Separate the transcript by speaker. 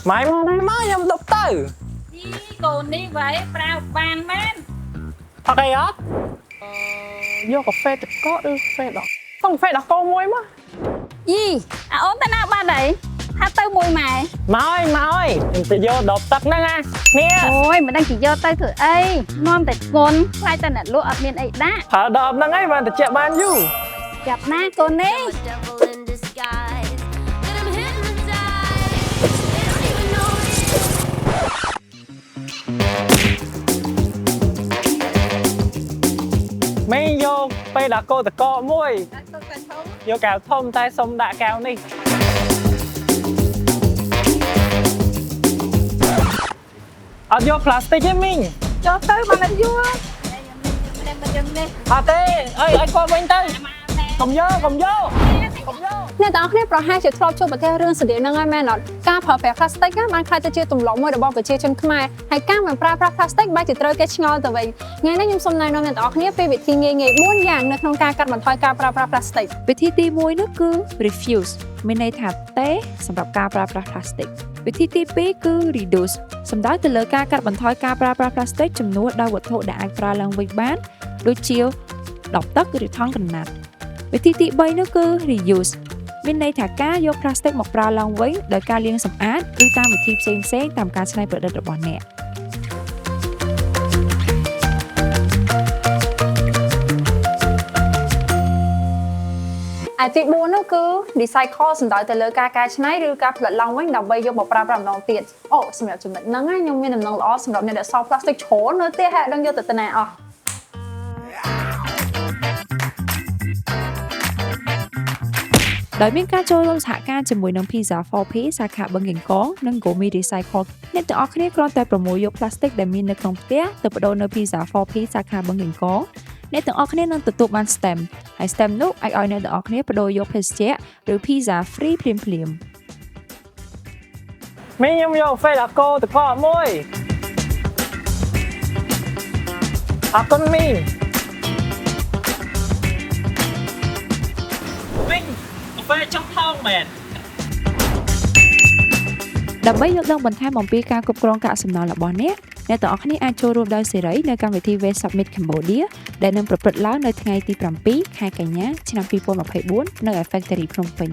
Speaker 1: Mày mà đây má nhầm độc tử.
Speaker 2: Ý, còn đi vậy, prao bàn men.
Speaker 1: Thật hay á? Vô cà phê được có ư phê đó. Không phê đó cô muối má.
Speaker 2: Gì? À ốm ta nào ba đấy? Hát tao mùi mày.
Speaker 1: Má ơi, mình phải vô độc tật đó nha. Nè.
Speaker 2: Ôi, mình đang chỉ vô tay thử ấy. Ngon tại con, lại ta nè lụa miền ấy đã.
Speaker 1: Thở đọp đó ngay mà chạy ban du.
Speaker 2: Gặp na con đi.
Speaker 3: Devil in disguise. Let him hypnotize. They don't even know it.
Speaker 1: Mấy vô phê đó cô ta có muối. Vô cào thông tay xong đã cào đi. Ở vô plastic với mình.
Speaker 2: Cho tới mà lên vua. Đây mà dừng đi.
Speaker 1: À tê, ơi ai qua bên tay. Không vô.
Speaker 4: អ្នកទាំងអស់គ្នាប្រហែលជាធ្លាប់ជួបប្រទះរឿងស្តីហ្នឹងហើយមែនអត់ការប្រើប្រាស់ plastic បានក្លាយទៅជាទម្លាប់មួយរបស់ប្រជាជនខ្មែរហើយការមិនប្រើប្រាស់ plastic បែរជាត្រូវគេឆ្ងល់ទៅវិញថ្ងៃនេះខ្ញុំសូមណែនាំអ្នកទាំងអស់គ្នាពីវិធីងាយៗ4យ៉ាងនៅក្នុងការកាត់បន្ថយការប្រើប្រាស់ plastic
Speaker 5: វិធីទី1នោះគឺ refuse មានន័យថាទេសម្រាប់ការប្រើប្រាស់ plastic វិធីទី2គឺ reduce សំដៅទៅលើការកាត់បន្ថយការប្រើប្រាស់ plastic ជំនួសដោយវត្ថុដែលអាចប្រើឡើងវិញបានដូចជាដបទឹកឬថង់កណាត់វិធីទី3នោះគឺ reuse មានន័យថាការយក plastic មកប្រើឡើងវិញដោយការលាងសម្អាតឬតាមវិធីផ្សេងៗតាមការច្នៃប្រឌិតរបស់អ្នក
Speaker 4: ឯទី4នោះគឺ recycle សំដៅទៅលើការកែច្នៃឬការផលិតឡើងវិញដើម្បីយកមកប្រើប្រាស់ម្ដងទៀតអូសម្រាប់ចំណុចហ្នឹងខ្ញុំមានដំណឹងល្អសម្រាប់អ្នកដែលសល់ plastic ច្រើននៅទៀតហើយដឹងយកទៅណាអស់
Speaker 5: ដោយមានការចូលរួមសហការជាមួយនឹង Pizza 4P សាខាបឹងកេងកងនិង Gomi Recycle អ្នកទាំងអស់គ្នាគ្រាន់តែប្រមូលយក plastic ដែលមាននៅក្នុងផ្ទះទៅបដូរនៅ Pizza 4P សាខាបឹងកេងកងអ្នកទាំងអស់គ្នានឹងទទួលបាន stamp ហើយ stamp នោះអាចឲ្យអ្នកទាំងអស់គ្នាបដូរយកភេសជ្ជៈឬ pizza free ភ្លាមៗ
Speaker 1: Mấy nhung vô phê đó cô ta có muối. À con mình. Mình phê trong thong mệt.
Speaker 5: ដើម្បីយល់ដឹងបន្ថែមអំពីការគ្រប់គ្រងកាកសំណល់របស់អ្នកទាំងអស់គ្នាអាចចូលរួមដោយសេរីនៅកម្មវិធី Waste Summit Cambodia ដែលនឹងប្រព្រឹត្តឡើងនៅថ្ងៃទី7ខែកញ្ញាឆ្នាំ2024នៅ Factory ភ្នំពេញ